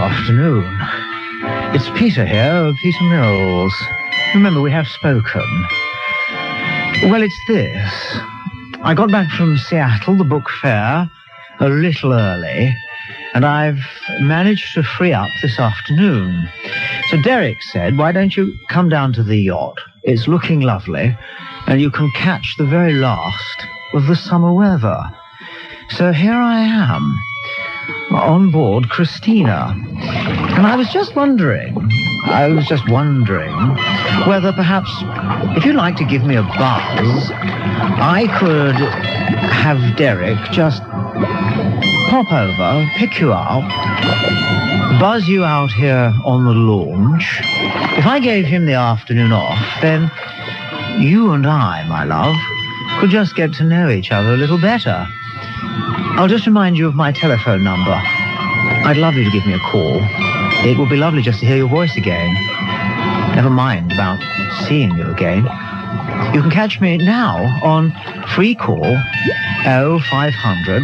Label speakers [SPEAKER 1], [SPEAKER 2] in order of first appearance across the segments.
[SPEAKER 1] afternoon. It's Peter here, Peter Mills. Remember, we have spoken. Well, it's this. I got back from Seattle, the book fair, a little early, and I've managed to free up this afternoon. So Derek said, why don't you come down to the yacht? It's looking lovely, and you can catch the very last of the summer weather. So here I am, on board Christina. And I was just wondering whether perhaps, if you'd like to give me a buzz, I could have Derek just pop over, pick you up, buzz you out here on the launch. If I gave him the afternoon off, then you and I, my love, could just get to know each other a little better. I'll just remind you of my telephone number. I'd love you to give me a call. It would be lovely just to hear your voice again. Never mind about seeing you again. You can catch me now on free call 0500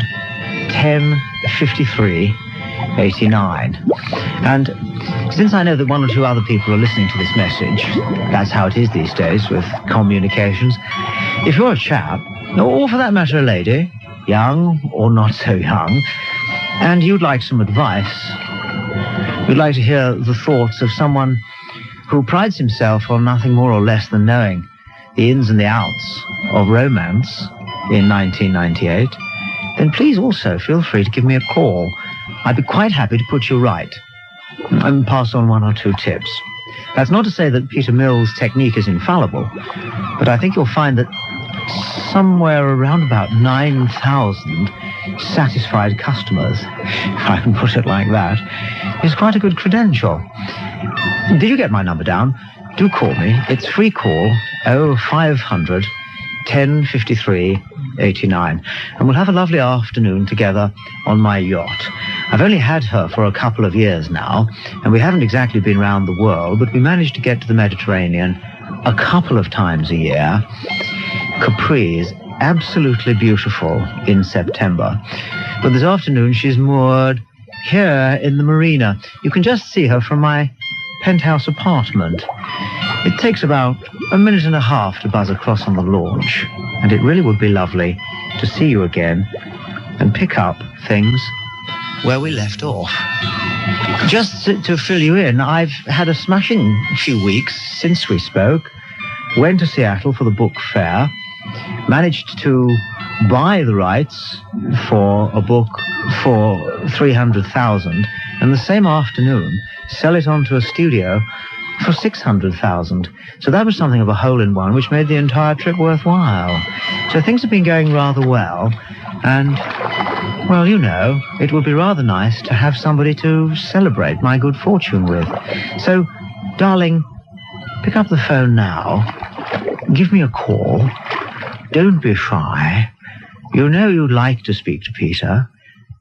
[SPEAKER 1] 10 53 89. And since I know that one or two other people are listening to this message, that's how it is these days with communications, if you're a chap, or for that matter a lady, young or not so young, and you'd like some advice, you'd like to hear the thoughts of someone who prides himself on nothing more or less than knowing the ins and the outs of romance in 1998, then please also feel free to give me a call. I'd be quite happy to put you right and pass on one or two tips. That's not to say that Peter Mills' technique is infallible, but I think you'll find that somewhere around about 9,000 satisfied customers, if I can put it like that, is quite a good credential. Did you get my number down? Do call me. It's free call 0500 10 53 89, and we'll have a lovely afternoon together on my yacht. I've only had her for a couple of years now, and we haven't exactly been round the world, but we managed to get to the Mediterranean a couple of times a year. Capri is absolutely beautiful in September, but this afternoon she's moored here in the marina. You can just see her from my penthouse apartment. It takes about a minute and a half to buzz across on the launch, and it really would be lovely to see you again and pick up things where we left off. Just to fill you in, I've had a smashing few weeks since we spoke. Went to Seattle for the book fair, managed to buy the rights for a book for $300,000, and the same afternoon sell it onto a studio for $600,000. So that was something of a hole-in-one, which made the entire trip worthwhile. So things have been going rather well, and, well, you know, it would be rather nice to have somebody to celebrate my good fortune with. So, darling, pick up the phone now. Give me a call. Don't be shy. You know you'd like to speak to Peter,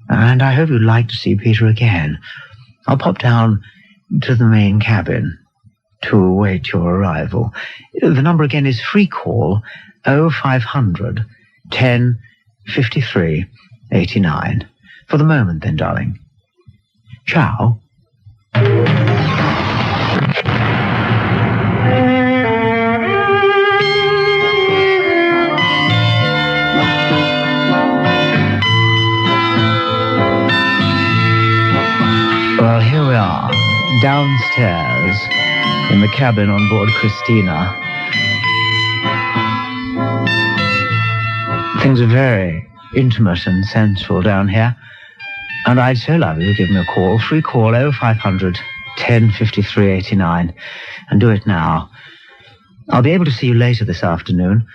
[SPEAKER 1] and I hope you'd like to see Peter again. I'll pop down to the main cabin to await your arrival. The number again is free call 0500 10 53 89. For the moment then, darling. Ciao. Well, here we are, downstairs in the cabin on board Christina. Things are very intimate and sensual down here, and I'd so love you to give me a call. Free call 0500 10 53 89, and do it now. I'll be able to see you later this afternoon,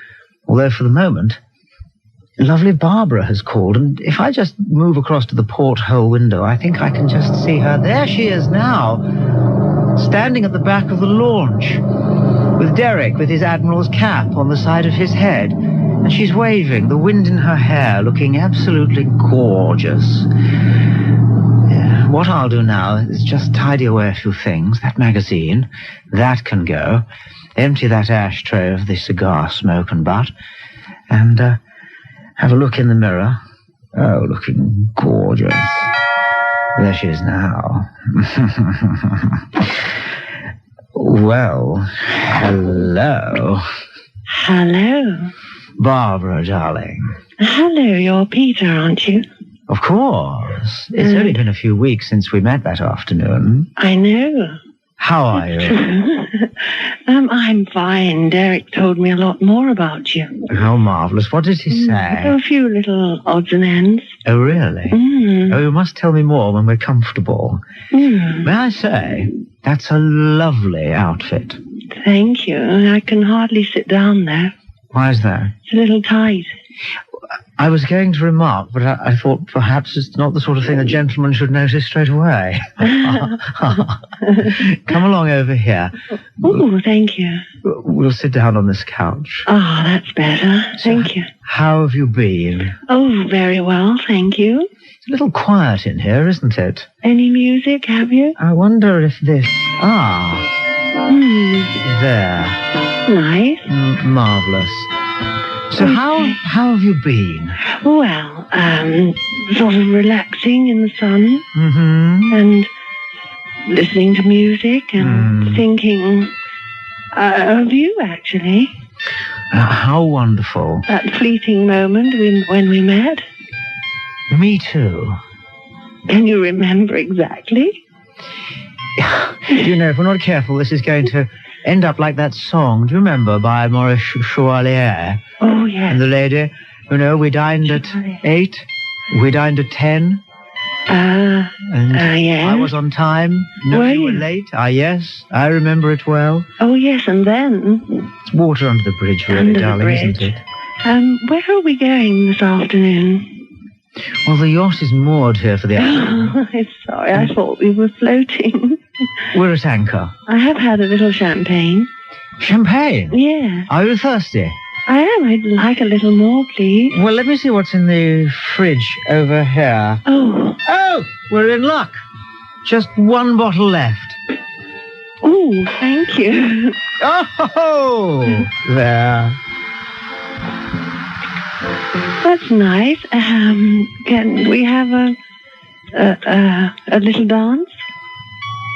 [SPEAKER 1] although for the moment, lovely Barbara has called, and if I just move across to the porthole window, I think I can just see her. There she is now, standing at the back of the launch, with Derek with his admiral's cap on the side of his head, and she's waving, the wind in her hair, looking absolutely gorgeous. Yeah, what I'll do now is just tidy away a few things. That magazine, that can go. Empty that ashtray of the cigar smoke and butt, and have a look in the mirror. Oh, looking gorgeous. There she is now. Well, hello.
[SPEAKER 2] Hello.
[SPEAKER 1] Barbara, darling.
[SPEAKER 2] Hello, you're Peter, aren't you?
[SPEAKER 1] Of course. It's only been a few weeks since we met that afternoon.
[SPEAKER 2] I know.
[SPEAKER 1] How are you?
[SPEAKER 2] I'm fine. Derek told me a lot more about you.
[SPEAKER 1] How marvellous. What did he say?
[SPEAKER 2] A few little odds and ends.
[SPEAKER 1] Oh, really? Oh, you must tell me more when we're comfortable. May I say, that's a lovely outfit.
[SPEAKER 2] Thank you. I can hardly sit down there.
[SPEAKER 1] Why is that?
[SPEAKER 2] It's a little tight.
[SPEAKER 1] I was going to remark, but I thought perhaps it's not the sort of thing a gentleman should notice straight away. Come along over here.
[SPEAKER 2] Oh, thank you.
[SPEAKER 1] We'll sit down on this couch.
[SPEAKER 2] Ah, that's better. Thank you.
[SPEAKER 1] How have you been?
[SPEAKER 2] Oh, very well, thank you.
[SPEAKER 1] It's a little quiet in here, isn't it?
[SPEAKER 2] Any music, have you?
[SPEAKER 1] I wonder if this... there.
[SPEAKER 2] Nice.
[SPEAKER 1] Marvellous. So how have you been?
[SPEAKER 2] Well, sort of relaxing in the sun and listening to music and thinking of you, actually.
[SPEAKER 1] How wonderful.
[SPEAKER 2] That fleeting moment when we met.
[SPEAKER 1] Me too.
[SPEAKER 2] Can you remember exactly?
[SPEAKER 1] You know, if we're not careful, this is going to end up like that song, do you remember, by Maurice Chevalier?
[SPEAKER 2] Oh, yes.
[SPEAKER 1] And the lady, you know, we dined at 8, we dined at 10.
[SPEAKER 2] Yes.
[SPEAKER 1] I was on time. No, you were late. Yes, I remember it well.
[SPEAKER 2] Oh, yes, and then?
[SPEAKER 1] It's water under the bridge, really, darling, isn't it?
[SPEAKER 2] Where are we going this afternoon?
[SPEAKER 1] Well, the yacht is moored here for the afternoon.
[SPEAKER 2] I'm sorry, I thought we were floating.
[SPEAKER 1] We're at anchor.
[SPEAKER 2] I have had a little champagne.
[SPEAKER 1] Champagne?
[SPEAKER 2] Yeah.
[SPEAKER 1] Are you thirsty?
[SPEAKER 2] I am. I'd like a little more, please.
[SPEAKER 1] Well, let me see what's in the fridge over here.
[SPEAKER 2] Oh,
[SPEAKER 1] we're in luck. Just one bottle left.
[SPEAKER 2] Oh, thank you.
[SPEAKER 1] Oh, there.
[SPEAKER 2] That's nice. Can we have a little dance?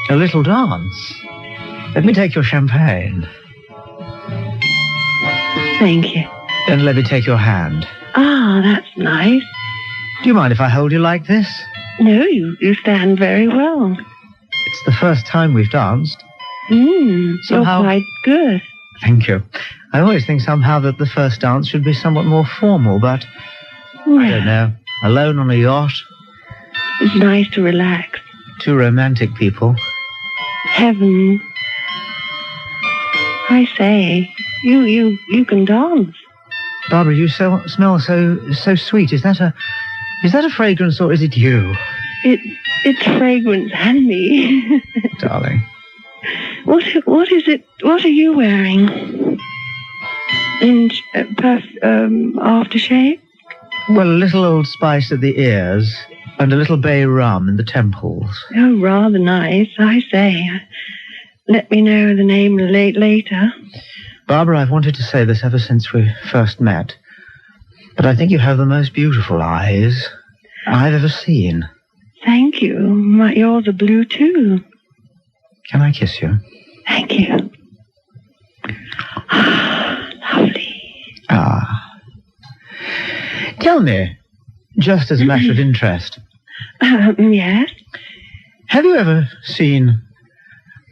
[SPEAKER 1] A little dance? Let me take your champagne.
[SPEAKER 2] Thank you.
[SPEAKER 1] Then let me take your hand.
[SPEAKER 2] Ah, that's nice.
[SPEAKER 1] Do you mind if I hold you like this?
[SPEAKER 2] No, you stand very well.
[SPEAKER 1] It's the first time we've danced.
[SPEAKER 2] Somehow... You're quite good.
[SPEAKER 1] Thank you. I always think somehow that the first dance should be somewhat more formal, but I don't know. Alone on a yacht.
[SPEAKER 2] It's nice to relax.
[SPEAKER 1] Two romantic people.
[SPEAKER 2] Heaven. I say, you can dance.
[SPEAKER 1] Barbara, you smell so sweet. Is that a fragrance or is it you?
[SPEAKER 2] It's fragrance and me.
[SPEAKER 1] Darling.
[SPEAKER 2] What is it? What are you wearing? Aftershave?
[SPEAKER 1] Well, a little Old Spice at the ears and a little bay rum in the temples.
[SPEAKER 2] Oh, rather nice. I say. Let me know the name later.
[SPEAKER 1] Barbara, I've wanted to say this ever since we first met, but I think you have the most beautiful eyes I've ever seen.
[SPEAKER 2] Thank you. Yours are blue, too.
[SPEAKER 1] Can I kiss you?
[SPEAKER 2] Thank you. Ah, lovely.
[SPEAKER 1] Tell me, just as a matter of interest.
[SPEAKER 2] Yes?
[SPEAKER 1] Have you ever seen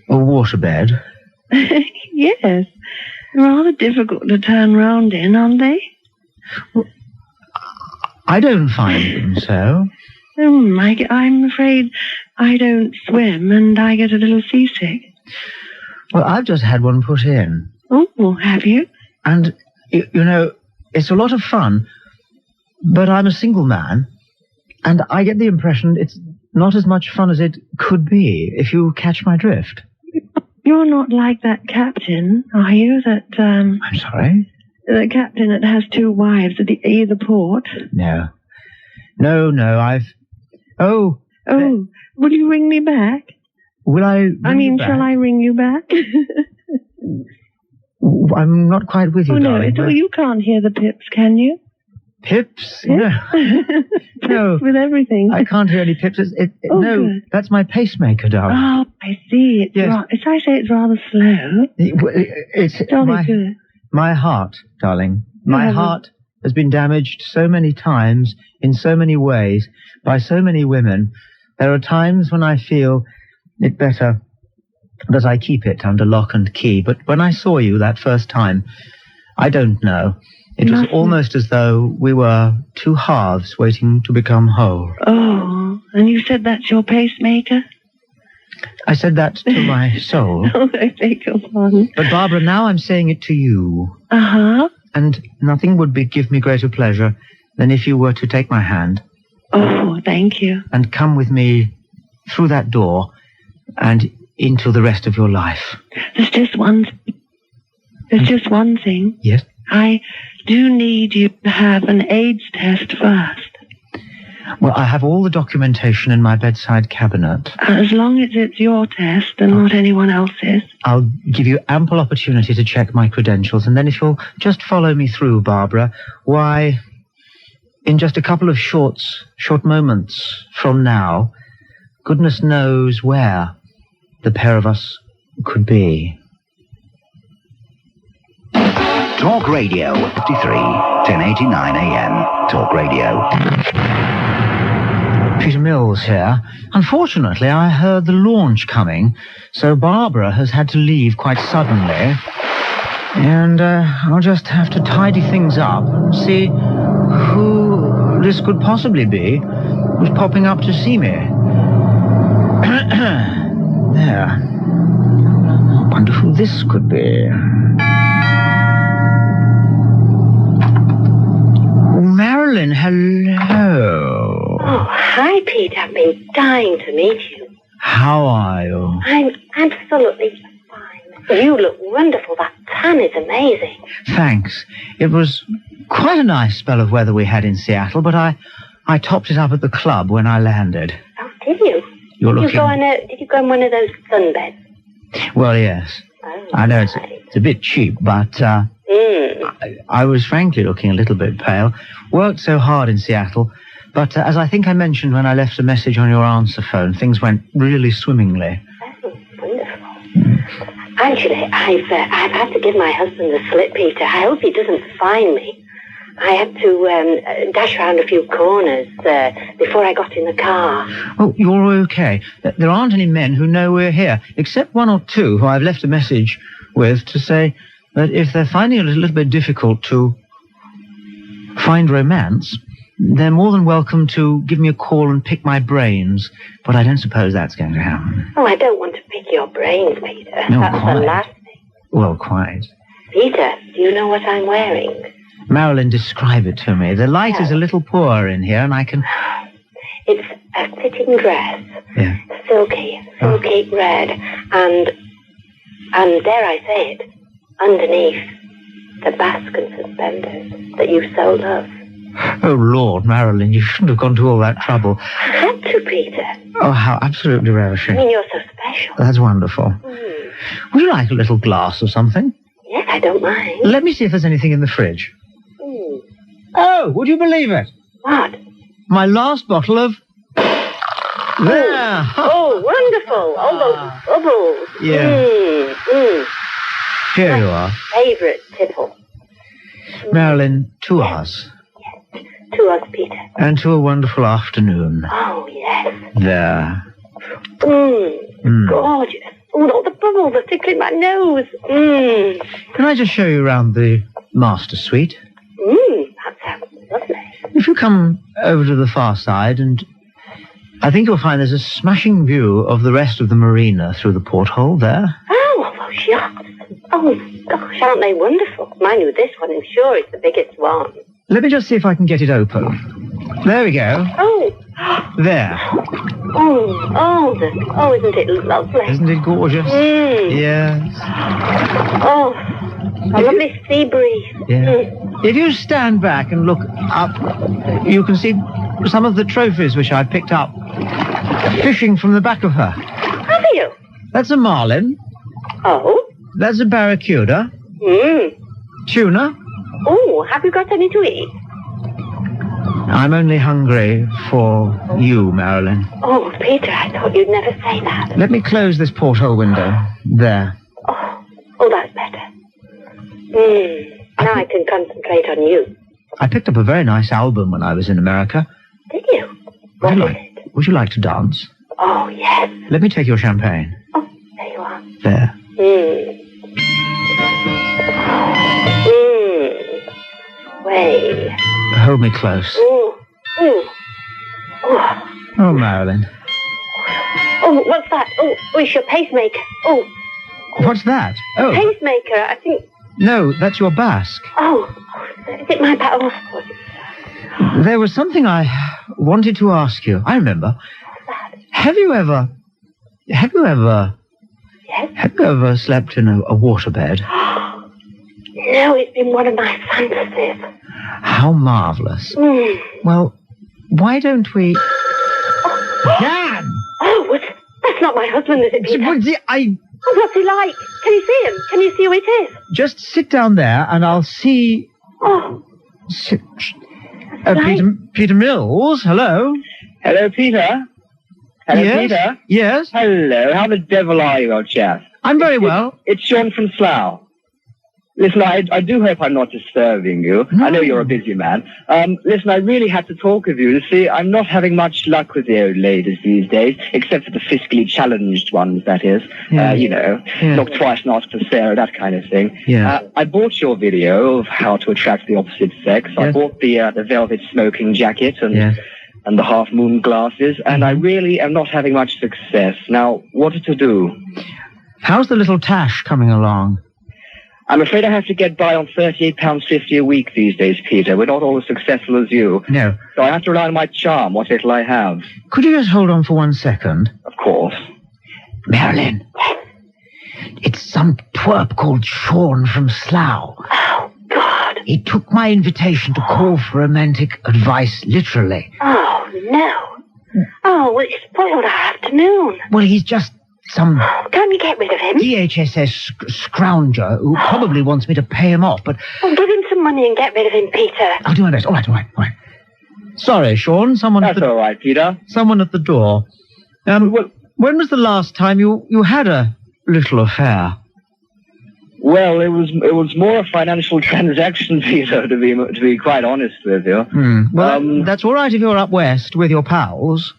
[SPEAKER 1] a waterbed?
[SPEAKER 2] Yes. Rather difficult to turn round in, aren't they?
[SPEAKER 1] Well, I don't find them so.
[SPEAKER 2] I'm afraid I don't swim and I get a little seasick.
[SPEAKER 1] Well, I've just had one put in.
[SPEAKER 2] Oh, have you?
[SPEAKER 1] And, you know, it's a lot of fun, but I'm a single man, and I get the impression it's not as much fun as it could be, if you catch my drift.
[SPEAKER 2] You're not like that captain, are you?
[SPEAKER 1] I'm sorry?
[SPEAKER 2] The captain that has two wives at either port?
[SPEAKER 1] No, I've... Oh,
[SPEAKER 2] will you ring me back?
[SPEAKER 1] Will I ring you back?
[SPEAKER 2] Shall I ring you back?
[SPEAKER 1] I'm not quite with you, darling.
[SPEAKER 2] No, you can't hear the pips, can you?
[SPEAKER 1] Pips? No. No.
[SPEAKER 2] With everything.
[SPEAKER 1] I can't hear any pips. No,
[SPEAKER 2] good.
[SPEAKER 1] that's my pacemaker, darling.
[SPEAKER 2] Oh, I see. It's
[SPEAKER 1] Yes.
[SPEAKER 2] as I say, it's rather slow.
[SPEAKER 1] It's
[SPEAKER 2] Jolly good.
[SPEAKER 1] my heart, darling. My
[SPEAKER 2] haven't-
[SPEAKER 1] heart has been damaged so many times, in so many ways, by so many women. There are times when I feel it better that I keep it under lock and key. But when I saw you that first time, I don't know. It was
[SPEAKER 2] Nothing.
[SPEAKER 1] almost as though we were two halves waiting to become whole.
[SPEAKER 2] Oh, and you said that's your pacemaker?
[SPEAKER 1] I said that to my soul.
[SPEAKER 2] Oh, I beg your pardon.
[SPEAKER 1] But Barbara, now I'm saying it to you.
[SPEAKER 2] Uh-huh.
[SPEAKER 1] And nothing would give me greater pleasure than if you were to take my hand
[SPEAKER 2] Oh, thank you.
[SPEAKER 1] and come with me through that door and into the rest of your life.
[SPEAKER 2] There's just one thing.
[SPEAKER 1] Yes?
[SPEAKER 2] I do need you to have an AIDS test first.
[SPEAKER 1] Well, I have all the documentation in my bedside cabinet.
[SPEAKER 2] As long as it's your test and not anyone else's.
[SPEAKER 1] I'll give you ample opportunity to check my credentials, and then if you'll just follow me through, Barbara, why, in just a couple of short moments from now, goodness knows where the pair of us could be.
[SPEAKER 3] Talk Radio 53, 1089 AM. Talk Radio.
[SPEAKER 1] Peter Mills here. Unfortunately, I heard the launch coming, so Barbara has had to leave quite suddenly. And I'll just have to tidy things up and see who this could possibly be who's popping up to see me. There. I wonder who this could be. Marilyn, hello.
[SPEAKER 4] Oh, hi, Pete. I've been dying to meet you.
[SPEAKER 1] How are you?
[SPEAKER 4] I'm absolutely fine. You look wonderful. That tan is amazing.
[SPEAKER 1] Thanks. It was quite a nice spell of weather we had in Seattle, but I topped it up at the club when I landed.
[SPEAKER 4] Oh, did you?
[SPEAKER 1] You're
[SPEAKER 4] Did
[SPEAKER 1] looking...
[SPEAKER 4] you go on one of those sunbeds?
[SPEAKER 1] Well, yes.
[SPEAKER 4] Oh,
[SPEAKER 1] I know it's
[SPEAKER 4] right.
[SPEAKER 1] a bit cheap, but I was frankly looking a little bit pale. Worked so hard in Seattle, but as I think I mentioned when I left a message on your answer phone, things went really swimmingly.
[SPEAKER 4] Oh, wonderful. Actually, I've had to give my husband the slip, Peter. I hope he doesn't fine me. I had to dash round a few corners before I got in the car.
[SPEAKER 1] Oh, you're okay. There aren't any men who know we're here, except one or two who I've left a message with to say that if they're finding it a little bit difficult to find romance, they're more than welcome to give me a call and pick my brains. But I don't suppose that's going to happen.
[SPEAKER 4] Oh, I don't want to pick your brains, Peter.
[SPEAKER 1] No,
[SPEAKER 4] That's
[SPEAKER 1] quite.
[SPEAKER 4] the last thing.
[SPEAKER 1] Well, quite.
[SPEAKER 4] Peter, do you know what I'm wearing?
[SPEAKER 1] Marilyn, describe it to me. The light is a little poor in here, and I can...
[SPEAKER 4] It's a fitting dress.
[SPEAKER 1] Yeah.
[SPEAKER 4] Silky red. And dare I say it, underneath the basque and suspenders that you so love.
[SPEAKER 1] Oh, Lord, Marilyn, you shouldn't have gone to all that trouble.
[SPEAKER 4] I had to, Peter.
[SPEAKER 1] Oh, how absolutely
[SPEAKER 4] I
[SPEAKER 1] ravishing.
[SPEAKER 4] mean, you're so special.
[SPEAKER 1] That's wonderful. Would you like a little glass or something?
[SPEAKER 4] Yes, I don't mind.
[SPEAKER 1] Let me see if there's anything in the fridge. Oh, would you believe it?
[SPEAKER 4] What?
[SPEAKER 1] My last bottle of... There!
[SPEAKER 4] Oh, wonderful. All those bubbles.
[SPEAKER 1] Yeah. Here you are.
[SPEAKER 4] Favourite tipple.
[SPEAKER 1] Marilyn, to us.
[SPEAKER 4] To us, Peter.
[SPEAKER 1] And to a wonderful afternoon.
[SPEAKER 4] Oh, yes.
[SPEAKER 1] There.
[SPEAKER 4] Gorgeous. Oh, all the bubbles are tickling my nose.
[SPEAKER 1] Can I just show you around the master suite?
[SPEAKER 4] That sounds lovely.
[SPEAKER 1] If you come over to the far side, and I think you'll find there's a smashing view of the rest of the marina through the porthole there.
[SPEAKER 4] Oh, all those yachts. Oh, gosh, aren't they wonderful? Mind you, this one, I'm sure, is the biggest one.
[SPEAKER 1] Let me just see if I can get it open. There we go.
[SPEAKER 4] Oh.
[SPEAKER 1] There.
[SPEAKER 4] Oh, isn't it lovely?
[SPEAKER 1] Isn't it gorgeous? Yes.
[SPEAKER 4] Oh, a lovely sea breeze.
[SPEAKER 1] Yeah. If you stand back and look up, you can see some of the trophies which I picked up fishing from the back of her.
[SPEAKER 4] Have you?
[SPEAKER 1] That's a marlin.
[SPEAKER 4] Oh?
[SPEAKER 1] That's a barracuda. Tuna.
[SPEAKER 4] Oh, have you got any to eat?
[SPEAKER 1] I'm only hungry for you, Marilyn.
[SPEAKER 4] Oh, Peter, I thought you'd never say that.
[SPEAKER 1] Let me close this porthole window. There.
[SPEAKER 4] Oh, that's better. Now I can concentrate on you.
[SPEAKER 1] I picked up a very nice album when I was in America.
[SPEAKER 4] Did you? What is it?
[SPEAKER 1] Would you like to dance?
[SPEAKER 4] Oh, yes.
[SPEAKER 1] Let me take your champagne.
[SPEAKER 4] Oh, there you are.
[SPEAKER 1] There.
[SPEAKER 4] Way.
[SPEAKER 1] Hold me close. Oh, Marilyn.
[SPEAKER 4] Oh, what's that? Oh, it's your pacemaker. Oh.
[SPEAKER 1] What's that? Oh.
[SPEAKER 4] Pacemaker, I think.
[SPEAKER 1] No, that's your basque.
[SPEAKER 4] Oh, is it my battle?
[SPEAKER 1] There was something I wanted to ask you. I remember.
[SPEAKER 4] What's that?
[SPEAKER 1] Have you ever slept in a waterbed?
[SPEAKER 4] No, it's been one of my fantasies.
[SPEAKER 1] How marvelous. Well, why don't we... Dan!
[SPEAKER 4] Oh, that's not my husband, is it, Peter? What's he like? Can you see him? Can you see who it is?
[SPEAKER 1] Just sit down there and I'll see...
[SPEAKER 4] Oh.
[SPEAKER 1] Peter Mills, hello.
[SPEAKER 5] Hello, Peter. Hello,
[SPEAKER 1] yes?
[SPEAKER 5] Peter.
[SPEAKER 1] Yes?
[SPEAKER 5] Hello, how the devil are you, old chap?
[SPEAKER 1] I'm very well.
[SPEAKER 5] It's Sean from Slough. Listen, I do hope I'm not disturbing you. No. I know you're a busy man. Listen, I really had to talk with you. You see, I'm not having much luck with the old ladies these days, except for the fiscally challenged ones, that is. Knock twice and ask for Sarah, that kind of thing.
[SPEAKER 1] Yeah.
[SPEAKER 5] I bought your video of how to attract the opposite sex. Yes. I bought the velvet smoking jacket and the half-moon glasses, and I really am not having much success. Now, what to do?
[SPEAKER 1] How's the little Tash coming along?
[SPEAKER 5] I'm afraid I have to get by on £38.50 a week these days, Peter. We're not all as successful as you.
[SPEAKER 1] No.
[SPEAKER 5] So I have to rely on my charm, what little I have.
[SPEAKER 1] Could you just hold on for 1 second?
[SPEAKER 5] Of course.
[SPEAKER 1] Marilyn, it's some twerp called Sean from Slough.
[SPEAKER 4] Oh, God.
[SPEAKER 1] He took my invitation to call for romantic advice literally.
[SPEAKER 4] Oh, no. Oh, well, it spoiled our afternoon.
[SPEAKER 1] Well, he's just...
[SPEAKER 4] Can't you get rid of him?
[SPEAKER 1] DHSS scrounger who probably wants me to pay him off, but...
[SPEAKER 4] Well, give him some money and get rid of him, Peter.
[SPEAKER 1] I'll do my best. All right. Sorry, Sean,
[SPEAKER 5] That's all right, Peter.
[SPEAKER 1] Someone at the door. When was the last time you had a little affair?
[SPEAKER 5] Well, it was more a financial transaction, Peter, to be quite honest with you.
[SPEAKER 1] Well, that's all right if you're up west with your pals.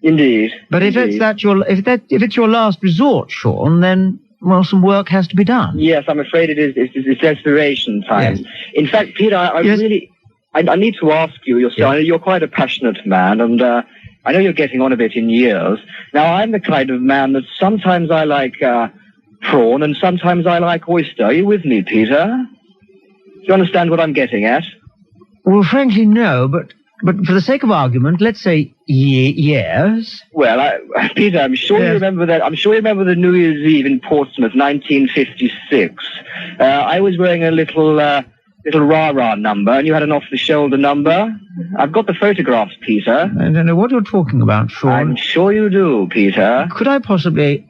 [SPEAKER 5] Indeed.
[SPEAKER 1] But if it's your last resort, Sean, then some work has to be done.
[SPEAKER 5] Yes, I'm afraid it is. It's desperation time. Yes. In fact, Peter, I need to ask you. You're quite a passionate man, and I know you're getting on a bit in years. Now, I'm the kind of man that sometimes I like prawn and sometimes I like oyster. Are you with me, Peter? Do you understand what I'm getting at?
[SPEAKER 1] Well, frankly, no, but for the sake of argument, let's say yes.
[SPEAKER 5] Well, Peter, I'm sure you remember that. I'm sure you remember the New Year's Eve in Portsmouth, 1956. I was wearing a little rah-rah number, and you had an off-the-shoulder number. I've got the photographs, Peter.
[SPEAKER 1] I don't know what you're talking about, Sean.
[SPEAKER 5] I'm sure you do, Peter.
[SPEAKER 1] Could I possibly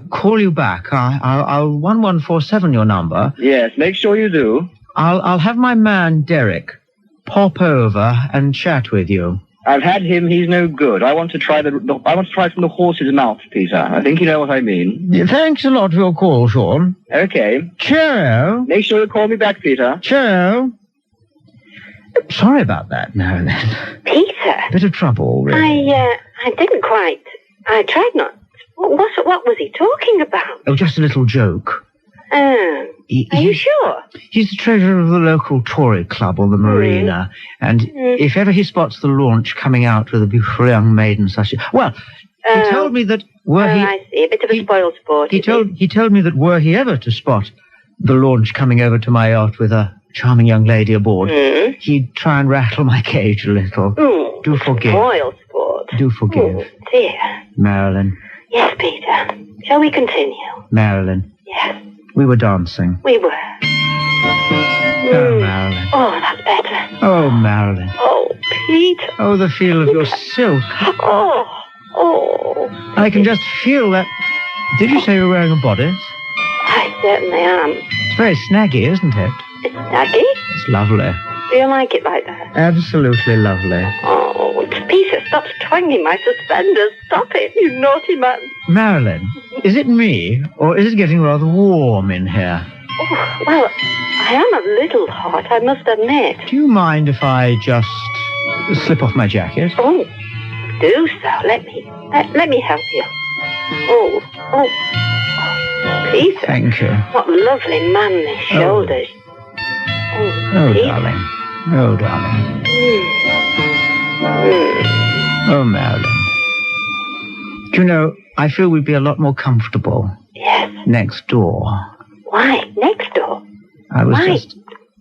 [SPEAKER 1] call you back? I'll 1147 your number.
[SPEAKER 5] Yes, make sure you do.
[SPEAKER 1] I'll have my man Derek pop over and chat with you.
[SPEAKER 5] I've had him. He's no good. I want to try from the horse's mouth, Peter. I think you know what I mean.
[SPEAKER 1] Yeah, thanks a lot for your call, Sean.
[SPEAKER 5] Okay.
[SPEAKER 1] Cheerio.
[SPEAKER 5] Make sure to call me back, Peter.
[SPEAKER 1] Cheerio. Sorry about that, Marilyn.
[SPEAKER 4] Peter.
[SPEAKER 1] Bit of trouble, really.
[SPEAKER 4] I didn't quite. I tried not. What was he talking about?
[SPEAKER 1] Oh, just a little joke.
[SPEAKER 4] Are you sure?
[SPEAKER 1] He's the treasurer of the local Tory club on the marina, and if ever he spots the launch coming out with a beautiful young maiden such as... Well, he told me that
[SPEAKER 4] I see, a bit of a spoiled sport.
[SPEAKER 1] He told me that were he ever to spot the launch coming over to my yacht with a charming young lady aboard, he'd try and rattle my cage a little. Do forgive.
[SPEAKER 4] Spoiled sport.
[SPEAKER 1] Do forgive.
[SPEAKER 4] Dear.
[SPEAKER 1] Marilyn.
[SPEAKER 4] Yes, Peter. Shall we continue?
[SPEAKER 1] Marilyn.
[SPEAKER 4] Yes.
[SPEAKER 1] We were dancing.
[SPEAKER 4] We were.
[SPEAKER 1] Oh, Marilyn.
[SPEAKER 4] Oh, that's better.
[SPEAKER 1] Oh, Marilyn.
[SPEAKER 4] Oh, Peter.
[SPEAKER 1] Oh, the feel of your silk.
[SPEAKER 4] Oh.
[SPEAKER 1] I can just feel that. Did you say you were wearing a bodice?
[SPEAKER 4] I certainly am.
[SPEAKER 1] It's very snaggy, isn't it?
[SPEAKER 4] It's snaggy?
[SPEAKER 1] It's lovely.
[SPEAKER 4] Do you like it like that?
[SPEAKER 1] Absolutely lovely.
[SPEAKER 4] Oh, Peter, stop twanging my suspenders. Stop it, you naughty man.
[SPEAKER 1] Marilyn, is it me, or is it getting rather warm in here?
[SPEAKER 4] Oh, well, I am a little hot, I must admit.
[SPEAKER 1] Do you mind if I just slip off my jacket?
[SPEAKER 4] Oh, do so. Let me help you. Oh, Peter.
[SPEAKER 1] Thank you.
[SPEAKER 4] What lovely manly shoulders.
[SPEAKER 1] Oh,
[SPEAKER 4] Peter.
[SPEAKER 1] darling. Oh, darling. Oh, Marilyn. Do you know, I feel we'd be a lot more comfortable.
[SPEAKER 4] Yes.
[SPEAKER 1] Next door.
[SPEAKER 4] Why? Next door?
[SPEAKER 1] I was
[SPEAKER 4] Why?
[SPEAKER 1] just...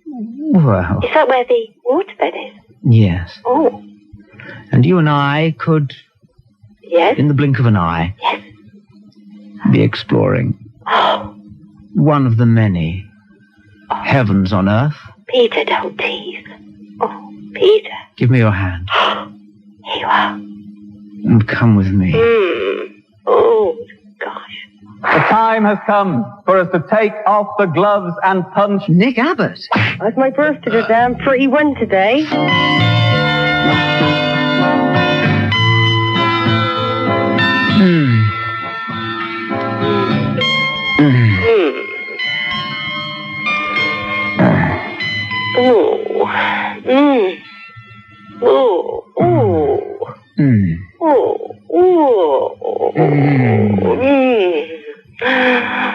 [SPEAKER 1] Well...
[SPEAKER 4] Is that where the waterbed is?
[SPEAKER 1] Yes.
[SPEAKER 4] Oh.
[SPEAKER 1] And you and I could,
[SPEAKER 4] Yes?
[SPEAKER 1] in the blink of an eye,
[SPEAKER 4] Yes.
[SPEAKER 1] be exploring
[SPEAKER 4] Oh,
[SPEAKER 1] one of the many heavens on earth.
[SPEAKER 4] Peter, don't tease. Oh, Peter.
[SPEAKER 1] Give me your hand
[SPEAKER 4] Here you are.
[SPEAKER 1] and come with me.
[SPEAKER 4] Oh, gosh.
[SPEAKER 6] The time has come for us to take off the gloves and punch.
[SPEAKER 1] Nick Abbott.
[SPEAKER 2] That's my birthday today. I'm 31 today.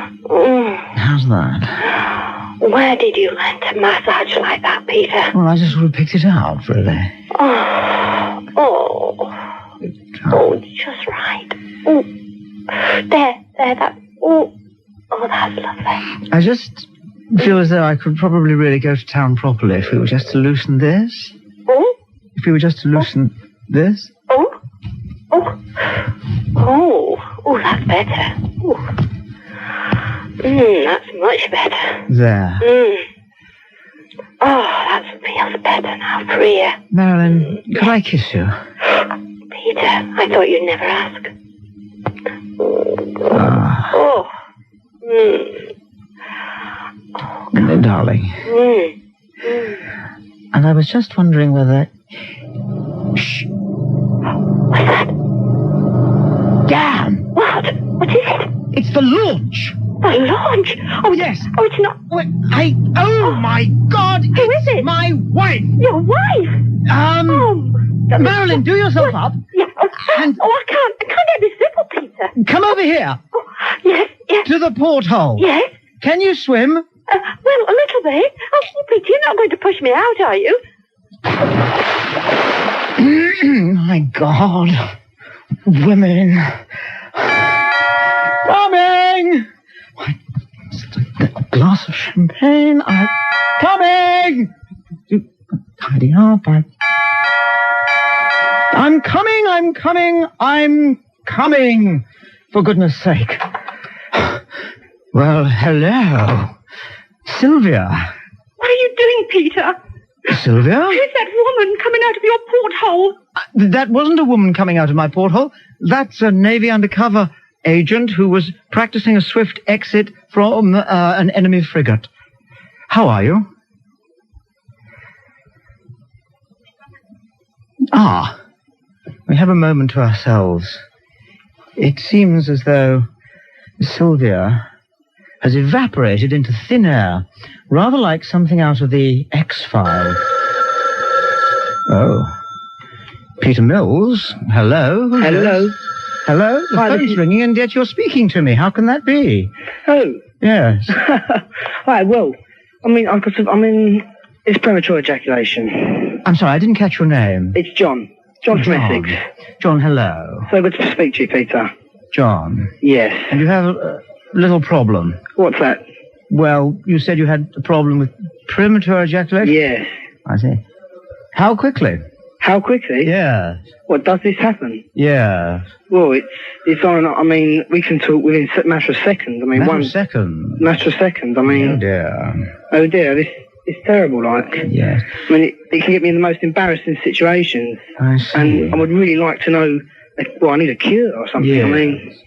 [SPEAKER 1] How's that?
[SPEAKER 4] Where did you learn to massage like that, Peter?
[SPEAKER 1] Well, I just sort of picked it out, really.
[SPEAKER 4] Just right. Oh, there, that. Oh, that's lovely.
[SPEAKER 1] I just feel as though I could probably really go to town properly if we were just to loosen this.
[SPEAKER 4] Oh,
[SPEAKER 1] If we were just to loosen this.
[SPEAKER 4] that's better. That's much better.
[SPEAKER 1] There.
[SPEAKER 4] Oh, that feels better now, freer.
[SPEAKER 1] Marilyn, could I kiss you?
[SPEAKER 4] Peter, I thought you'd never ask.
[SPEAKER 1] Darling. And I was just wondering whether... Shh.
[SPEAKER 4] What's that?
[SPEAKER 1] Damn!
[SPEAKER 4] What? What is it?
[SPEAKER 1] It's the launch!
[SPEAKER 4] The launch?
[SPEAKER 1] Oh, yes.
[SPEAKER 4] Oh, it's not...
[SPEAKER 1] Oh, my God!
[SPEAKER 4] Who is it?
[SPEAKER 1] My wife!
[SPEAKER 4] Your wife?
[SPEAKER 1] Marilyn, do yourself up.
[SPEAKER 4] Yeah.
[SPEAKER 1] And-
[SPEAKER 4] I can't get this nipple, Peter.
[SPEAKER 1] Come over here.
[SPEAKER 4] Oh, yes.
[SPEAKER 1] To the porthole.
[SPEAKER 4] Yes.
[SPEAKER 1] Can you swim?
[SPEAKER 4] Well, a little bit. Oh, Peter, you're not going to push me out, are you?
[SPEAKER 1] My God. Women. Coming! A glass of champagne. Coming! Tidy up. I'm coming. For goodness sake. Well, hello. Sylvia.
[SPEAKER 2] What are you doing, Peter?
[SPEAKER 1] Sylvia?
[SPEAKER 2] Who's that woman coming out of your porthole?
[SPEAKER 1] That wasn't a woman coming out of my porthole. That's a Navy undercover agent who was practicing a swift exit from an enemy frigate. How are you? We have a moment to ourselves. It seems as though Sylvia has evaporated into thin air, rather like something out of the X-Files. Oh. Peter Mills, hello.
[SPEAKER 5] Hello.
[SPEAKER 1] Hello? The phone's ringing and yet you're speaking to me. How can that be?
[SPEAKER 5] Oh.
[SPEAKER 1] Yes.
[SPEAKER 5] Right, well, it's premature ejaculation.
[SPEAKER 1] I'm sorry, I didn't catch your name.
[SPEAKER 5] It's John. John from Essex.
[SPEAKER 1] John, hello.
[SPEAKER 5] So good to speak to you, Peter.
[SPEAKER 1] John.
[SPEAKER 5] Yes.
[SPEAKER 1] And you have a little problem.
[SPEAKER 5] What's that?
[SPEAKER 1] Well, you said you had a problem with premature ejaculation?
[SPEAKER 5] Yes.
[SPEAKER 1] I see. How quickly?
[SPEAKER 5] How quickly?
[SPEAKER 1] Yes.
[SPEAKER 5] What, does this happen?
[SPEAKER 1] Yes.
[SPEAKER 5] Well, it's on, we can talk within a matter of seconds.
[SPEAKER 1] Matter of seconds?
[SPEAKER 5] Matter of seconds,
[SPEAKER 1] Oh, dear.
[SPEAKER 5] Oh, dear, it's terrible, like.
[SPEAKER 1] Yes.
[SPEAKER 5] It can get me in the most embarrassing situations.
[SPEAKER 1] I see.
[SPEAKER 5] And I would really like to know, I need a cure or something.
[SPEAKER 1] Yes.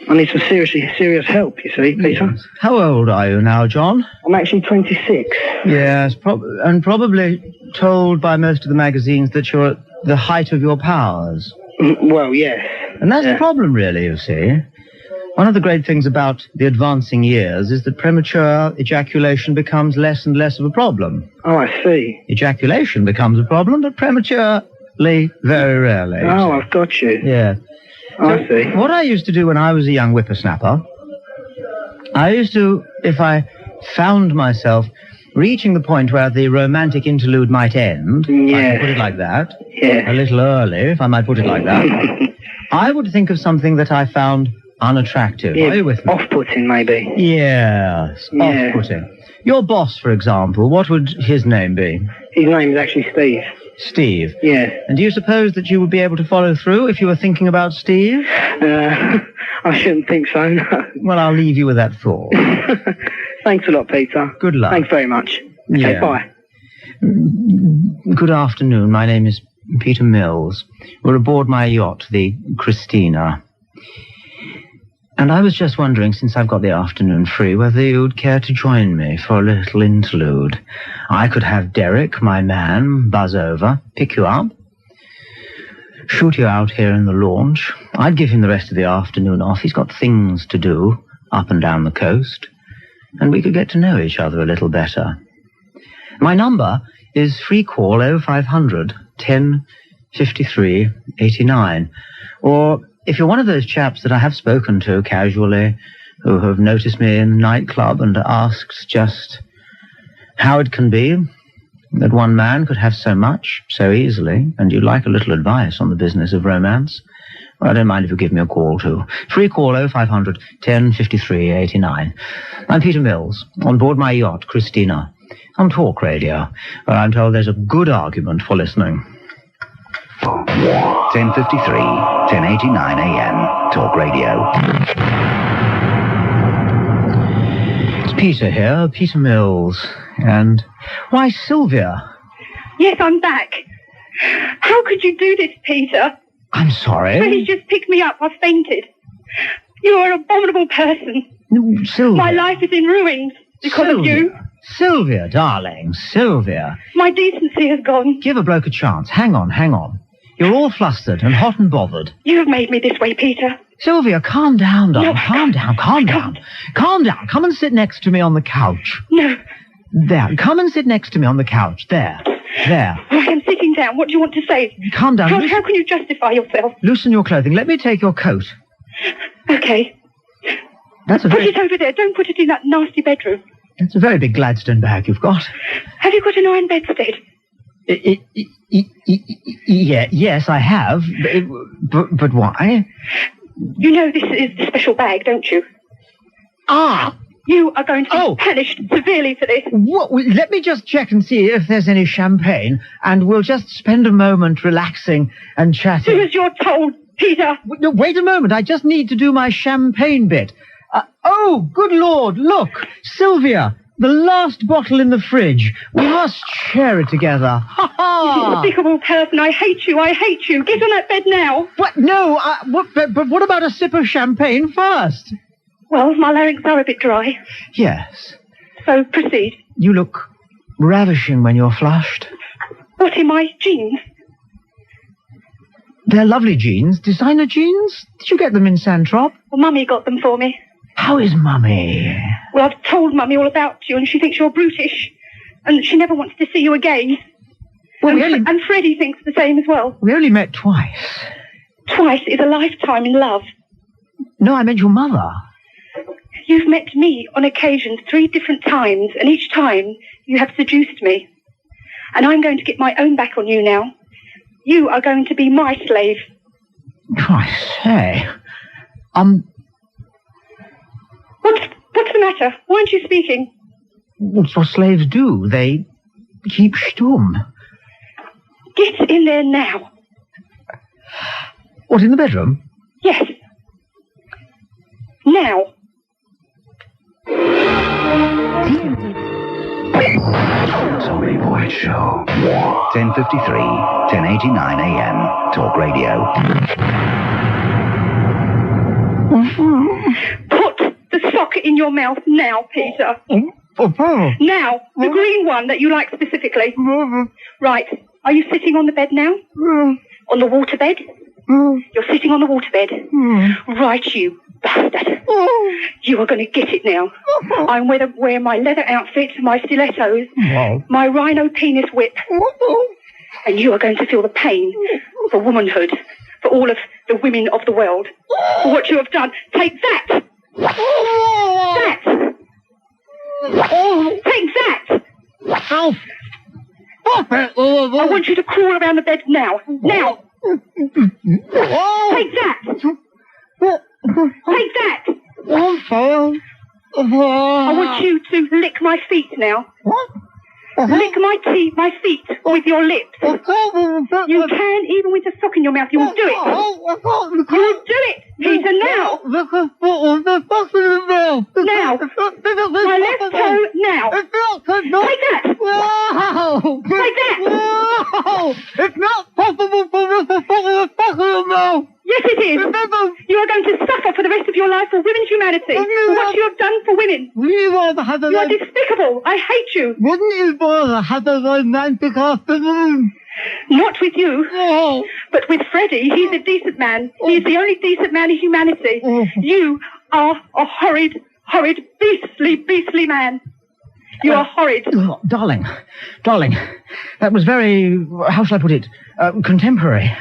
[SPEAKER 5] I need some serious help, you see, Peter.
[SPEAKER 1] Yes. How old are you now, John?
[SPEAKER 5] I'm actually 26.
[SPEAKER 1] Yes, and probably told by most of the magazines that you're at the height of your powers.
[SPEAKER 5] Well, yes.
[SPEAKER 1] And that's the problem, really, you see. One of the great things about the advancing years is that premature ejaculation becomes less and less of a problem.
[SPEAKER 5] Oh, I see.
[SPEAKER 1] Ejaculation becomes a problem, but prematurely, very rarely.
[SPEAKER 5] Oh, I've got you.
[SPEAKER 1] Yeah.
[SPEAKER 5] Oh, I see.
[SPEAKER 1] What I used to do when I was a young whippersnapper, I used to, if I found myself reaching the point where the romantic interlude might end, if I can put it like that, a little early, if I might put it like that, I would think of something that I found unattractive. Are you with me?
[SPEAKER 5] Off-putting, maybe.
[SPEAKER 1] Yes, off-putting. Your boss, for example, what would his name be?
[SPEAKER 5] His name is actually Steve.
[SPEAKER 1] Steve?
[SPEAKER 5] Yeah.
[SPEAKER 1] And do you suppose that you would be able to follow through if you were thinking about Steve?
[SPEAKER 5] I shouldn't think so, no.
[SPEAKER 1] Well, I'll leave you with that thought.
[SPEAKER 5] Thanks a lot, Peter.
[SPEAKER 1] Good luck.
[SPEAKER 5] Thanks very much. Okay,
[SPEAKER 1] Yeah.
[SPEAKER 5] bye.
[SPEAKER 1] Good afternoon. My name is Peter Mills. We're aboard my yacht, the Christina. And I was just wondering, since I've got the afternoon free, whether you'd care to join me for a little interlude. I could have Derek, my man, buzz over, pick you up, shoot you out here in the launch. I'd give him the rest of the afternoon off. He's got things to do up and down the coast. And we could get to know each other a little better. My number is free call 0500 10 53 89. Or if you're one of those chaps that I have spoken to casually, who have noticed me in a nightclub and asked just how it can be that one man could have so much so easily, and you'd like a little advice on the business of romance, well, I don't mind if you give me a call too. Free call 0500 10 53 89. I'm Peter Mills, on board my yacht, Christina, on Talk Radio, where I'm told there's a good argument for listening.
[SPEAKER 3] 10:53, 10:89 a.m. Talk Radio.
[SPEAKER 1] It's Peter here, Peter Mills, and... Why, Sylvia!
[SPEAKER 7] Yes, I'm back. How could you do this, Peter?
[SPEAKER 1] I'm sorry.
[SPEAKER 7] Please just pick me up. I've fainted. You are an abominable person.
[SPEAKER 1] No, Sylvia.
[SPEAKER 7] My life is in ruins because of you.
[SPEAKER 1] Sylvia, darling, Sylvia.
[SPEAKER 7] My decency has gone.
[SPEAKER 1] Give a bloke a chance. Hang on. You're all flustered and hot and bothered.
[SPEAKER 7] You have made me this way, Peter.
[SPEAKER 1] Sylvia, calm down, darling.
[SPEAKER 7] No,
[SPEAKER 1] Calm down. Calm down. Come and sit next to me on the couch.
[SPEAKER 7] No.
[SPEAKER 1] There. Come and sit next to me on the couch. There.
[SPEAKER 7] I am sitting down. What do you want to say?
[SPEAKER 1] Calm down.
[SPEAKER 7] How can you justify yourself?
[SPEAKER 1] Loosen your clothing. Let me take your coat.
[SPEAKER 7] Okay.
[SPEAKER 1] That's a
[SPEAKER 7] Put
[SPEAKER 1] very...
[SPEAKER 7] it over there. Don't put it in that nasty bedroom.
[SPEAKER 1] That's a very big Gladstone bag you've got.
[SPEAKER 7] Have you got an iron bedstead?
[SPEAKER 1] Yes, I have. But why?
[SPEAKER 7] You know this is the special bag, don't you?
[SPEAKER 1] Ah!
[SPEAKER 7] You are going to be punished severely for this.
[SPEAKER 1] What? Let me just check and see if there's any champagne, and we'll just spend a moment relaxing and chatting.
[SPEAKER 7] Do as you're told, Peter.
[SPEAKER 1] No, wait a moment. I just need to do my champagne bit. Oh, good Lord, look. Sylvia, the last bottle in the fridge. We must share it together. Ha ha!
[SPEAKER 7] You despicable person. I hate you. Get on that bed now.
[SPEAKER 1] What? No, but what about a sip of champagne first?
[SPEAKER 7] Well, my larynx are a bit dry.
[SPEAKER 1] Yes.
[SPEAKER 7] So proceed.
[SPEAKER 1] You look ravishing when you're flushed.
[SPEAKER 7] What, in my jeans?
[SPEAKER 1] They're lovely jeans. Designer jeans? Did you get them in Santrop?
[SPEAKER 7] Well, Mummy got them for me.
[SPEAKER 1] How is Mummy?
[SPEAKER 7] Well, I've told Mummy all about you, and she thinks you're brutish. And she never wants to see you again.
[SPEAKER 1] Well,
[SPEAKER 7] and Freddie thinks the same as well.
[SPEAKER 1] We only met twice.
[SPEAKER 7] Twice is a lifetime in love.
[SPEAKER 1] No, I meant your mother.
[SPEAKER 7] You've met me on occasion 3 different times, and each time you have seduced me. And I'm going to get my own back on you now. You are going to be my slave.
[SPEAKER 1] I say.
[SPEAKER 7] What's the matter? Why aren't you speaking?
[SPEAKER 1] What's what slaves do? They keep stum.
[SPEAKER 7] Get in there now.
[SPEAKER 1] What, in the bedroom?
[SPEAKER 7] Yes. Now.
[SPEAKER 3] Tommy Boyds Show. 10:53, 10:89 a.m. Talk Radio.
[SPEAKER 7] Put the sock in your mouth now, Peter. Now, the green one that you like specifically. Right. Are you sitting on the bed now? On the water bed? You're sitting on the water bed. Right, you bastard. You are going to get it now. I'm going to wear my leather outfit, my stilettos, my rhino penis whip. And you are going to feel the pain for womanhood, for all of the women of the world, for what you have done. Take that! That! Take that!
[SPEAKER 1] Oh, stop it!
[SPEAKER 7] I want you to crawl around the bed now. Now! Take that! Take that! I want you to lick my feet now. Lick my feet with your lips. You can, even with the sock in your mouth. You will do it. You will do it, Peter, now. Now. My left toe, now. Take that. Take that.
[SPEAKER 1] It's not possible for this to put in a fucking mouth.
[SPEAKER 7] Yes, it is. You are going to suffer for the rest of your life for women's humanity, for what you have done for women. You are despicable. I hate you.
[SPEAKER 1] Wouldn't you bother have a romantic afternoon?
[SPEAKER 7] Not with you, but with Freddie. He's a decent man. He's the only decent man in humanity. You are a horrid, beastly man. You are horrid.
[SPEAKER 1] Oh, darling, that was very, how shall I put it, contemporary.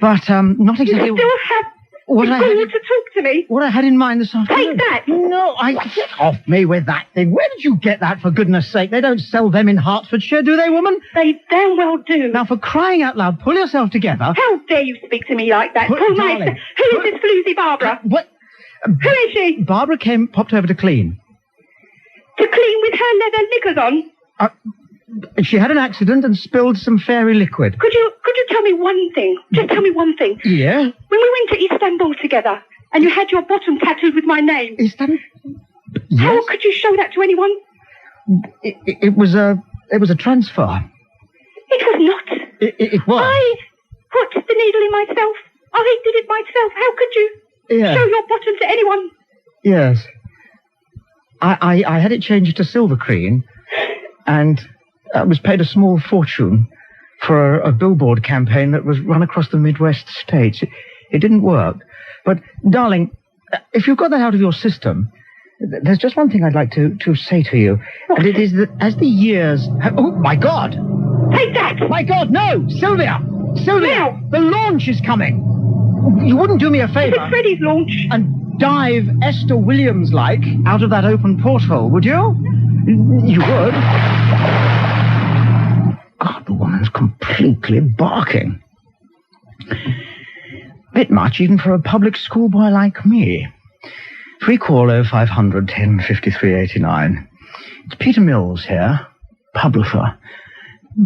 [SPEAKER 1] But not exactly...
[SPEAKER 7] You still have the gall to talk to me?
[SPEAKER 1] What I had in mind this afternoon.
[SPEAKER 7] Take that!
[SPEAKER 1] No, get off me with that thing. Where did you get that, for goodness sake? They don't sell them in Hertfordshire, do they, woman?
[SPEAKER 7] They damn well do.
[SPEAKER 1] Now, for crying out loud, pull yourself together.
[SPEAKER 7] How dare you speak to me like that? Who is this floozy Barbara?
[SPEAKER 1] What?
[SPEAKER 7] Who is she?
[SPEAKER 1] Barbara popped over to clean.
[SPEAKER 7] To clean with her leather knickers on?
[SPEAKER 1] She had an accident and spilled some fairy liquid.
[SPEAKER 7] Could you tell me one thing? Just tell me one thing.
[SPEAKER 1] Yeah?
[SPEAKER 7] When we went to Istanbul together and you had your bottom tattooed with my name.
[SPEAKER 1] Istanbul? Yes.
[SPEAKER 7] How could you show that to anyone?
[SPEAKER 1] It was a transfer.
[SPEAKER 7] It was not.
[SPEAKER 1] It was.
[SPEAKER 7] I put the needle in myself. I did it myself. How could you show your bottom to anyone?
[SPEAKER 1] Yes. I had it changed to silver cream, and I was paid a small fortune for a billboard campaign that was run across the Midwest states. It didn't work. But, darling, if you've got that out of your system, there's just one thing I'd like to say to you. And it is that as the years... Oh, my God!
[SPEAKER 7] Take that!
[SPEAKER 1] My God, no! Sylvia!
[SPEAKER 7] Now!
[SPEAKER 1] The launch is coming! You wouldn't do me a favour...
[SPEAKER 7] It's Freddie's launch.
[SPEAKER 1] And dive Esther Williams-like out of that open porthole, would you? You would. God, the woman's completely barking. Bit much even for a public schoolboy like me. 3-call-0500 105389. It's Peter Mills here, publisher.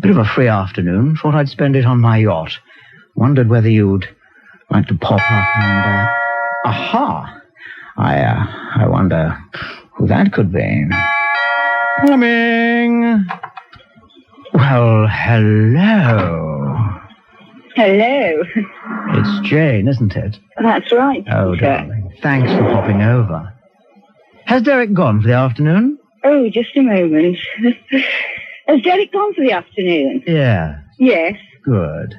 [SPEAKER 1] Bit of a free afternoon. Thought I'd spend it on my yacht. Wondered whether you'd like to pop up and... Aha! I wonder who that could be. Coming. Well, hello.
[SPEAKER 8] Hello.
[SPEAKER 1] It's Jane, isn't it?
[SPEAKER 8] That's right.
[SPEAKER 1] Oh, darling. Thanks for popping over. Has Derek gone for the afternoon?
[SPEAKER 8] Oh, just a moment. Has Derek gone for the afternoon?
[SPEAKER 1] Yeah.
[SPEAKER 8] Yes.
[SPEAKER 1] Good.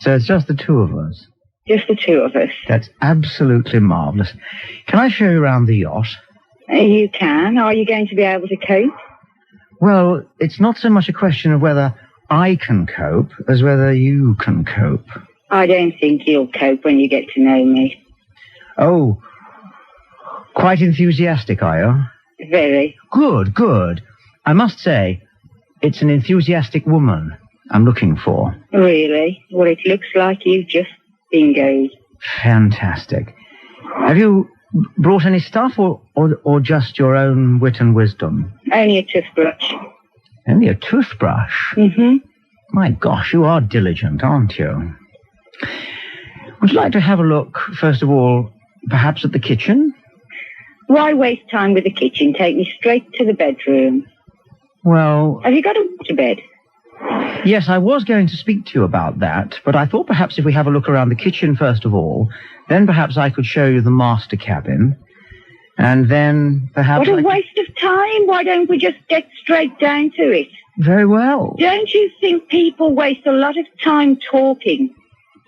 [SPEAKER 1] So it's just the two of us?
[SPEAKER 8] Just the two of us.
[SPEAKER 1] That's absolutely marvellous. Can I show you around the yacht?
[SPEAKER 8] You can. Are you going to be able to cope?
[SPEAKER 1] Well, it's not so much a question of whether I can cope as whether you can cope.
[SPEAKER 8] I don't think you'll cope when you get to know me.
[SPEAKER 1] Oh, quite enthusiastic, are you?
[SPEAKER 8] Very.
[SPEAKER 1] Good. I must say, it's an enthusiastic woman I'm looking for.
[SPEAKER 8] Really? Well, it looks like you've just bingoed.
[SPEAKER 1] Fantastic. Have you brought any stuff or just your own wit and wisdom?
[SPEAKER 8] Only a toothbrush.
[SPEAKER 1] Only a toothbrush?
[SPEAKER 8] Mm-hmm.
[SPEAKER 1] My gosh, you are diligent, aren't you? Would you like to have a look, first of all, perhaps at the kitchen?
[SPEAKER 8] Why waste time with the kitchen? Take me straight to the bedroom.
[SPEAKER 1] Well...
[SPEAKER 8] Have you got a waterbed?
[SPEAKER 1] Yes, I was going to speak to you about that, but I thought perhaps if we have a look around the kitchen first of all, then perhaps I could show you the master cabin, and then perhaps...
[SPEAKER 8] What a waste of time. Why don't we just get straight down to it?
[SPEAKER 1] Very well.
[SPEAKER 8] Don't you think people waste a lot of time talking?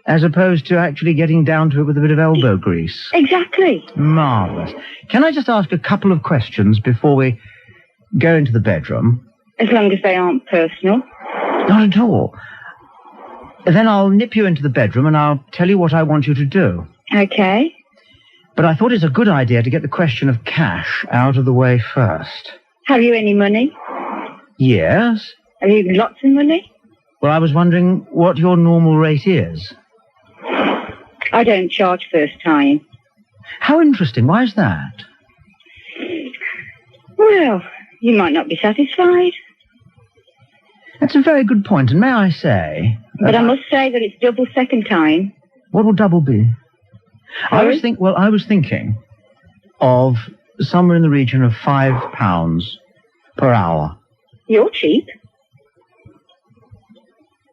[SPEAKER 1] As opposed to actually getting down to it with a bit of elbow grease.
[SPEAKER 8] Exactly.
[SPEAKER 1] Marvellous. Can I just ask a couple of questions before we go into the bedroom?
[SPEAKER 8] As long as they aren't personal.
[SPEAKER 1] Not at all. Then I'll nip you into the bedroom and I'll tell you what I want you to do.
[SPEAKER 8] Okay.
[SPEAKER 1] But I thought it's a good idea to get the question of cash out of the way first.
[SPEAKER 8] Have you any money?
[SPEAKER 1] Yes.
[SPEAKER 8] Have you lots of money?
[SPEAKER 1] Well, I was wondering what your normal rate is.
[SPEAKER 8] I don't charge first time.
[SPEAKER 1] How interesting. Why is that?
[SPEAKER 8] Well, you might not be satisfied.
[SPEAKER 1] That's a very good point, and may I say...
[SPEAKER 8] But I must say that it's double second time.
[SPEAKER 1] What will double be?
[SPEAKER 8] Sorry?
[SPEAKER 1] I was thinking of somewhere in the region of £5 per hour.
[SPEAKER 8] You're cheap.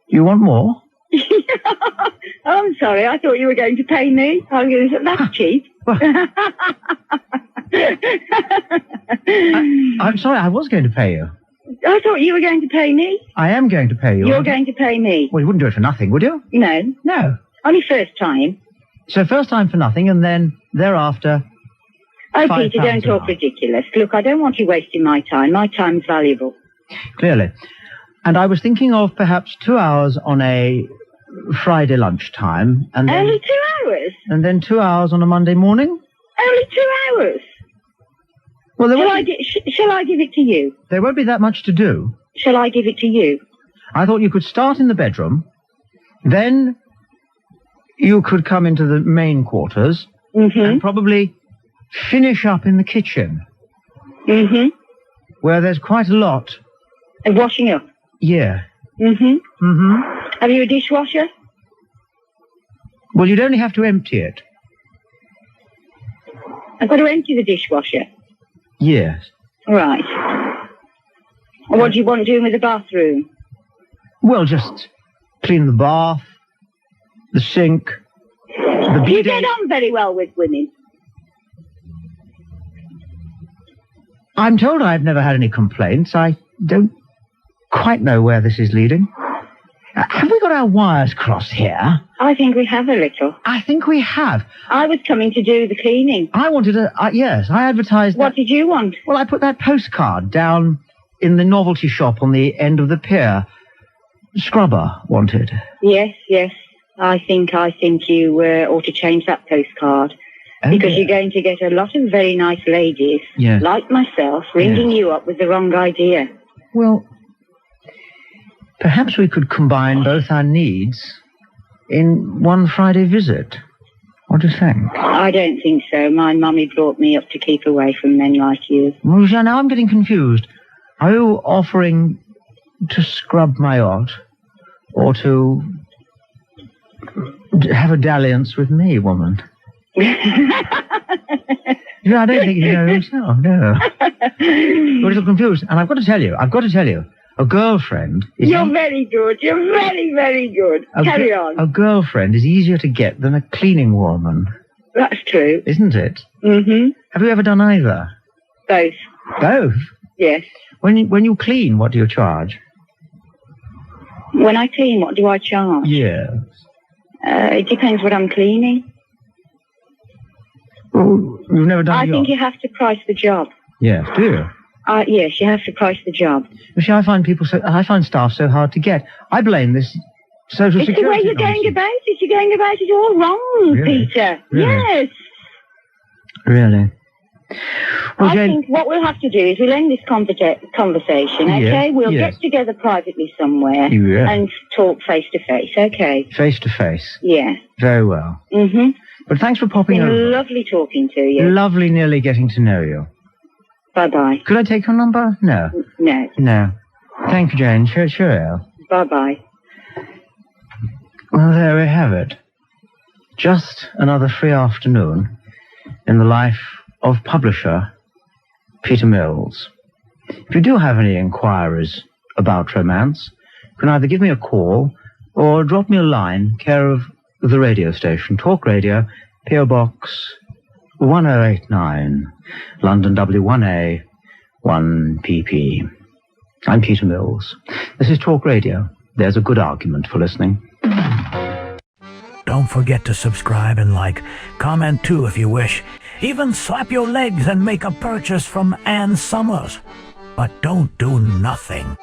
[SPEAKER 1] You want more?
[SPEAKER 8] Oh, I'm sorry. I thought you were going to pay me. I was going to say, that's cheap.
[SPEAKER 1] I'm sorry, I was going to pay you.
[SPEAKER 8] I thought you were going to pay me.
[SPEAKER 1] I am going to pay you.
[SPEAKER 8] You're going to pay me.
[SPEAKER 1] Well, you wouldn't do it for nothing, would you?
[SPEAKER 8] No.
[SPEAKER 1] No.
[SPEAKER 8] Only first time.
[SPEAKER 1] So first time for nothing, and then thereafter...
[SPEAKER 8] Oh,
[SPEAKER 1] £5
[SPEAKER 8] Peter, don't
[SPEAKER 1] an
[SPEAKER 8] talk
[SPEAKER 1] hour.
[SPEAKER 8] ridiculous. Look, I don't want you wasting my time. My time's valuable.
[SPEAKER 1] Clearly. And I was thinking of perhaps 2 hours on a Friday lunchtime, and then...
[SPEAKER 8] Only 2 hours?
[SPEAKER 1] And then 2 hours on a Monday morning?
[SPEAKER 8] Only 2 hours?
[SPEAKER 1] Well,
[SPEAKER 8] Shall I give it to you?
[SPEAKER 1] There won't be that much to do.
[SPEAKER 8] Shall I give it to you?
[SPEAKER 1] I thought you could start in the bedroom, then you could come into the main quarters, and probably finish up in the kitchen. Where there's quite a lot.
[SPEAKER 8] Of washing up?
[SPEAKER 1] Yeah.
[SPEAKER 8] Have you a dishwasher?
[SPEAKER 1] Well, you'd only have to empty it.
[SPEAKER 8] I've got to empty the dishwasher.
[SPEAKER 1] Yes.
[SPEAKER 8] Right. And what do you want doing with the bathroom?
[SPEAKER 1] Well, just clean the bath, the sink, the
[SPEAKER 8] Do you
[SPEAKER 1] bidet.
[SPEAKER 8] get on very well with women?
[SPEAKER 1] I'm told I've never had any complaints. I don't quite know where this is leading. Have we got our wires crossed here?
[SPEAKER 8] I think we have a little.
[SPEAKER 1] I think we have.
[SPEAKER 8] I was coming to do the cleaning.
[SPEAKER 1] I wanted to... yes, I advertised...
[SPEAKER 8] What did you want?
[SPEAKER 1] Well, I put that postcard down in the novelty shop on the end of the pier. Scrubber wanted.
[SPEAKER 8] Yes. I think you ought to change that postcard.
[SPEAKER 1] Oh,
[SPEAKER 8] because
[SPEAKER 1] yeah.
[SPEAKER 8] you're going to get a lot of very nice ladies, like myself, ringing you up with the wrong idea.
[SPEAKER 1] Well, perhaps we could combine both our needs in one Friday visit. What do you think?
[SPEAKER 8] I don't think so. My mummy brought me up to keep away from men like you.
[SPEAKER 1] Well, now I'm getting confused. Are you offering to scrub my yacht or to have a dalliance with me, woman? No, I don't think you know yourself, no. You're a little confused. And I've got to tell you, a girlfriend is...
[SPEAKER 8] You're very good. You're very, very good. Carry on.
[SPEAKER 1] A girlfriend is easier to get than a cleaning woman.
[SPEAKER 8] That's true.
[SPEAKER 1] Isn't it? Have you ever done either?
[SPEAKER 8] Both.
[SPEAKER 1] Both?
[SPEAKER 8] Yes.
[SPEAKER 1] When you clean, what do you charge?
[SPEAKER 8] When I clean, what do I charge?
[SPEAKER 1] Yes.
[SPEAKER 8] It depends what I'm cleaning.
[SPEAKER 1] Well, you've never done
[SPEAKER 8] I think you have to price the job.
[SPEAKER 1] Yes, do you?
[SPEAKER 8] Yes, you have to price the job.
[SPEAKER 1] You see, I find staff so hard to get. I blame this social
[SPEAKER 8] It's
[SPEAKER 1] security
[SPEAKER 8] the way you're
[SPEAKER 1] nonsense.
[SPEAKER 8] going about it. You're going about it all wrong,
[SPEAKER 1] Really?
[SPEAKER 8] Peter.
[SPEAKER 1] Really?
[SPEAKER 8] Yes.
[SPEAKER 1] Really? Well,
[SPEAKER 8] I
[SPEAKER 1] Jane,
[SPEAKER 8] think what we'll have to do is we'll end this conversation, okay? We'll
[SPEAKER 1] yes.
[SPEAKER 8] get together privately somewhere
[SPEAKER 1] Yeah.
[SPEAKER 8] and talk face to face, okay?
[SPEAKER 1] face to face.
[SPEAKER 8] Yeah.
[SPEAKER 1] Very well. But thanks for popping
[SPEAKER 8] Been
[SPEAKER 1] over.
[SPEAKER 8] lovely talking to you.
[SPEAKER 1] Lovely nearly getting to know you.
[SPEAKER 8] Bye-bye.
[SPEAKER 1] Could I take your number? No.
[SPEAKER 8] No.
[SPEAKER 1] No. Thank you, Jane. Cheerio.
[SPEAKER 8] Bye-bye.
[SPEAKER 1] Well, there we have it. Just another free afternoon in the life of publisher Peter Mills. If you do have any inquiries about romance, can either give me a call or drop me a line, care of the radio station, Talk Radio, PO Box 1089, London W1A 1PP. I'm Peter Mills. This is Talk Radio. There's a good argument for listening.
[SPEAKER 9] Don't forget to subscribe and like. Comment too if you wish. Even slap your legs and make a purchase from Ann Summers. But don't do nothing.